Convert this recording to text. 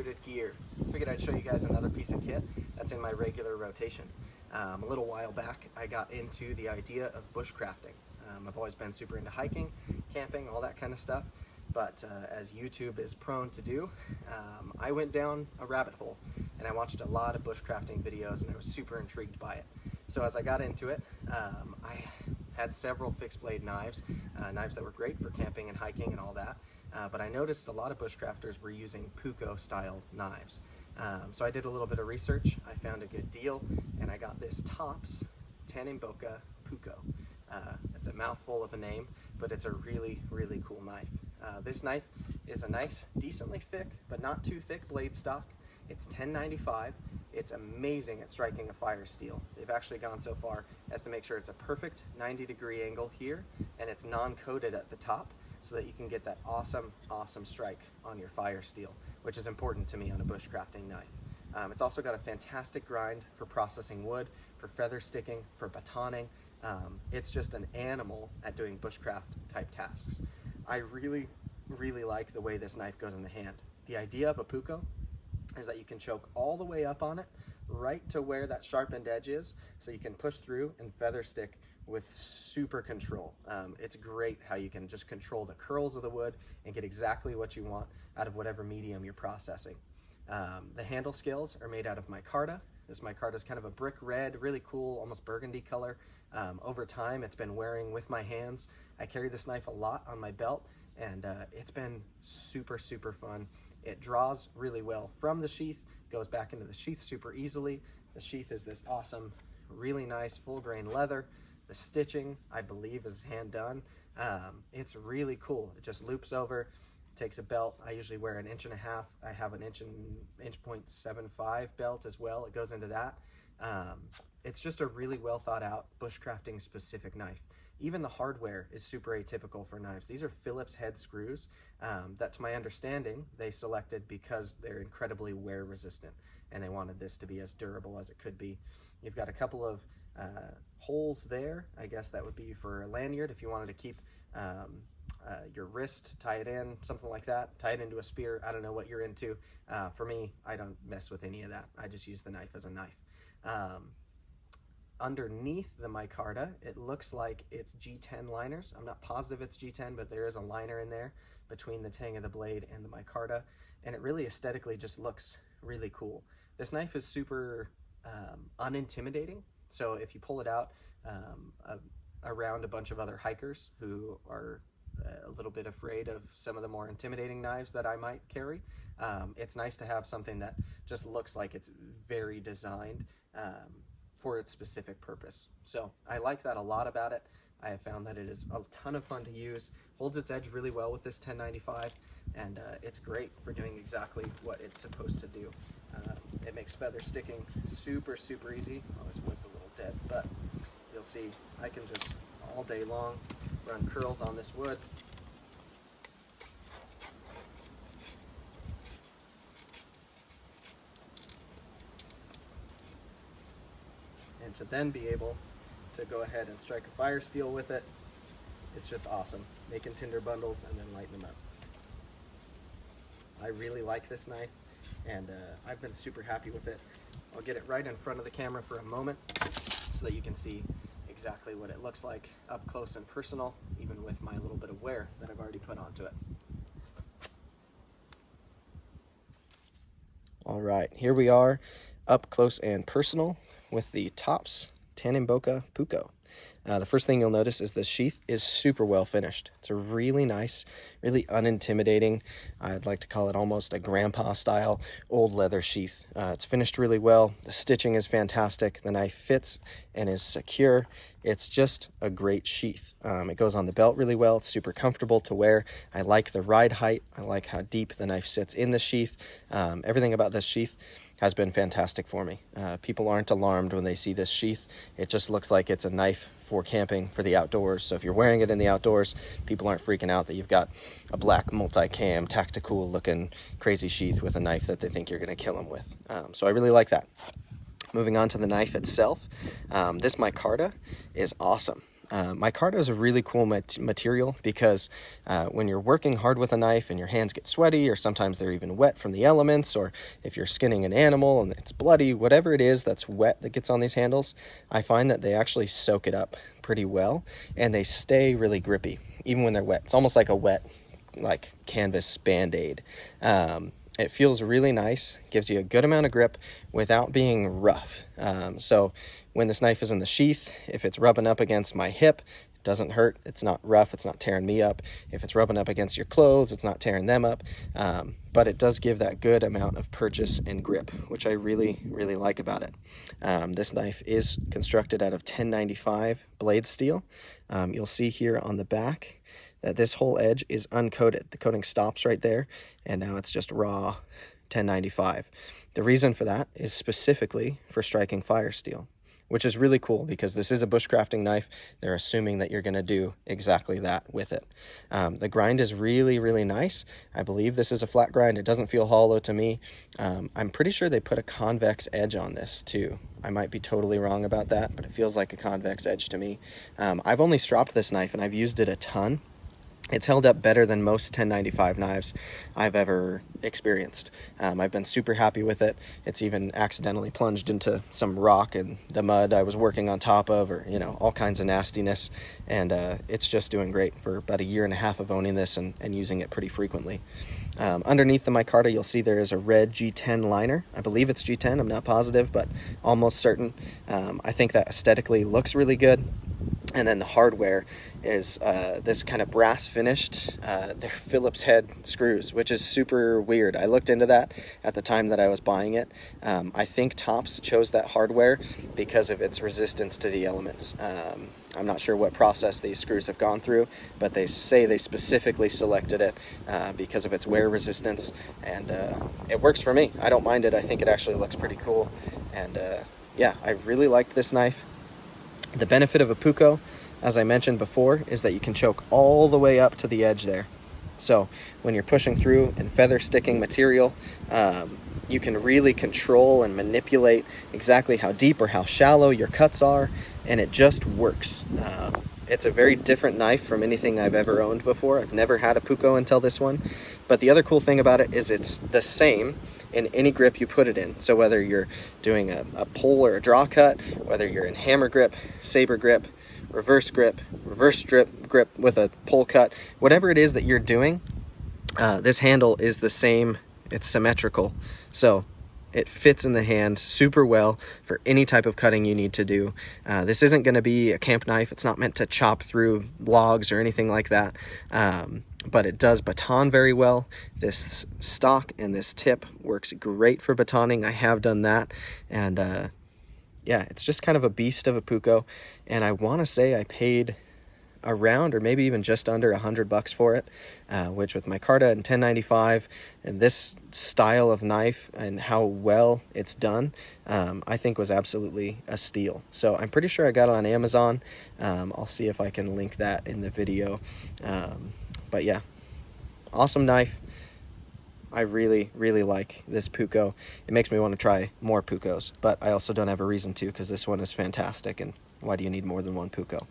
bearded gear. Figured I'd show you guys another piece of kit that's in my regular rotation. A little while back I got into the idea of bushcrafting. I've always been super into hiking, camping, all that kind of stuff, but as YouTube is prone to do, I went down a rabbit hole and I watched a lot of bushcrafting videos and I was super intrigued by it. So as I got into it, I had several fixed blade knives, knives that were great for camping and hiking and all that, but I noticed a lot of bushcrafters were using Puukko style knives. So I did a little bit of research, I found a good deal, and I got this Tops Tanimboca Puukko. It's a mouthful of a name, but it's a really, really cool knife. This knife is a nice, decently thick, but not too thick blade stock. It's $10.95. It's amazing at striking a fire steel. They've actually gone so far as to make sure it's a perfect 90-degree angle here, and it's non-coated at the top, so that you can get that awesome, awesome strike on your fire steel, which is important to me on a bushcrafting knife. It's also got a fantastic grind for processing wood, for feather sticking, for batoning. It's just an animal at doing bushcraft type tasks. I really, really like the way this knife goes in the hand. The idea of a Puukko is that you can choke all the way up on it, right to where that sharpened edge is, so you can push through and feather stick with super control. It's great how you can just control the curls of the wood and get exactly what you want out of whatever medium you're processing. The handle scales are made out of micarta. This micarta is kind of a brick red, really cool, almost burgundy color. Over time, it's been wearing with my hands. I carry this knife a lot on my belt, and it's been super, super fun. It draws really well from the sheath, goes back into the sheath super easily. The sheath is this awesome, really nice full grain leather. The stitching, I believe, is hand done. It's really cool. It just loops over, takes a belt. I usually wear an 1.5 inches. I have an 1.75 belt as well. It goes into that. It's just a really well thought out bushcrafting specific knife. Even the hardware is super atypical for knives. These are Phillips head screws that, to my understanding, they selected because they're incredibly wear resistant, and they wanted this to be as durable as it could be. You've got a couple of holes there. I guess that would be for a lanyard if you wanted to keep your wrist, tie it in, something like that, tie it into a spear. I don't know what you're into. For me, I don't mess with any of that. I just use the knife as a knife. Underneath the micarta, it looks like it's G10 liners. I'm not positive it's G10, but there is a liner in there between the tang of the blade and the micarta, and it really aesthetically just looks really cool. This knife is super unintimidating, so if you pull it out around a bunch of other hikers who are a little bit afraid of some of the more intimidating knives that I might carry, it's nice to have something that just looks like it's very designed for its specific purpose. So I like that a lot about it. I have found that it is a ton of fun to use, holds its edge really well with this 1095, and it's great for doing exactly what it's supposed to do. It makes feather sticking super, super easy. Oh, this wood's a little dead, but you'll see I can just all day long run curls on this wood. And to then be able to go ahead and strike a fire steel with it, it's just awesome. Making Tinder bundles and then lighting them up. I really like this knife, and I've been super happy with it. I'll get it right in front of the camera for a moment so that you can see exactly what it looks like up close and personal, even with my little bit of wear that I've already put onto it. All right, here we are up close and personal with the Tops Tanimboca Puukko. The first thing you'll notice is the sheath is super well finished. It's a really nice, really unintimidating, I'd like to call it almost a grandpa style old leather sheath. It's finished really well. The stitching is fantastic. The knife fits and is secure. It's just a great sheath. It goes on the belt really well. It's super comfortable to wear. I like the ride height. I like how deep the knife sits in the sheath. Everything about this sheath has been fantastic for me. People aren't alarmed when they see this sheath. It just looks like it's a knife for camping, for the outdoors. So if you're wearing it in the outdoors, people aren't freaking out that you've got a black multi-cam, tactical looking crazy sheath with a knife that they think you're gonna kill them with. So I really like that. Moving on to the knife itself, this micarta is awesome. Micarta is a really cool material because when you're working hard with a knife and your hands get sweaty, or sometimes they're even wet from the elements, or if you're skinning an animal and it's bloody, whatever it is that's wet that gets on these handles, I find that they actually soak it up pretty well and they stay really grippy even when they're wet. It's almost like a wet canvas band-aid. It feels really nice, gives you a good amount of grip without being rough. So when this knife is in the sheath, if it's rubbing up against my hip, it doesn't hurt, it's not rough, it's not tearing me up. If it's rubbing up against your clothes, it's not tearing them up. But it does give that good amount of purchase and grip, which I really, really like about it. This knife is constructed out of 1095 blade steel. You'll see here on the back that this whole edge is uncoated. The coating stops right there, and now it's just raw 1095. The reason for that is specifically for striking fire steel, which is really cool because this is a bushcrafting knife. They're assuming that you're gonna do exactly that with it. The grind is really, really nice. I believe this is a flat grind. It doesn't feel hollow to me. I'm pretty sure they put a convex edge on this too. I might be totally wrong about that, but it feels like a convex edge to me. I've only stropped this knife and I've used it a ton. It's held up better than most 1095 knives I've ever experienced. I've been super happy with it. It's even accidentally plunged into some rock and the mud I was working on top of, or all kinds of nastiness, and it's just doing great for about a year and a half of owning this and using it pretty frequently. Underneath the micarta, you'll see there is a red G10 liner. I believe it's G10, I'm not positive, but almost certain. I think that aesthetically looks really good. And then the hardware is this kind of brass finished, they're Phillips head screws, which is super weird. I looked into that at the time that I was buying it. I think Tops chose that hardware because of its resistance to the elements. I'm not sure what process these screws have gone through, but they say they specifically selected it because of its wear resistance, and it works for me. I don't mind it. I think it actually looks pretty cool, and yeah, I really liked this knife. The benefit of a Puukko, as I mentioned before, is that you can choke all the way up to the edge there. So when you're pushing through and feather sticking material, you can really control and manipulate exactly how deep or how shallow your cuts are, and it just works. It's a very different knife from anything I've ever owned before. I've never had a Puukko until this one. But the other cool thing about it is it's the same in any grip you put it in. So whether you're doing a pull or a draw cut, whether you're in hammer grip, saber grip, reverse strip grip with a pull cut, whatever it is that you're doing, this handle is the same. It's symmetrical. So it fits in the hand super well for any type of cutting you need to do. This isn't going to be a camp knife. It's not meant to chop through logs or anything like that. But it does baton very well. This stock and this tip works great for batoning. I have done that. And yeah, it's just kind of a beast of a Puukko. And I want to say I paid around or maybe even just under $100 for it, which with micarta and 1095 and this style of knife and how well it's done, I think was absolutely a steal. So I'm pretty sure I got it on Amazon. I'll see if I can link that in the video. But yeah, awesome knife. I really, really like this Puukko. It makes me want to try more Puukkos, but I also don't have a reason to because this one is fantastic, and why do you need more than one Puukko?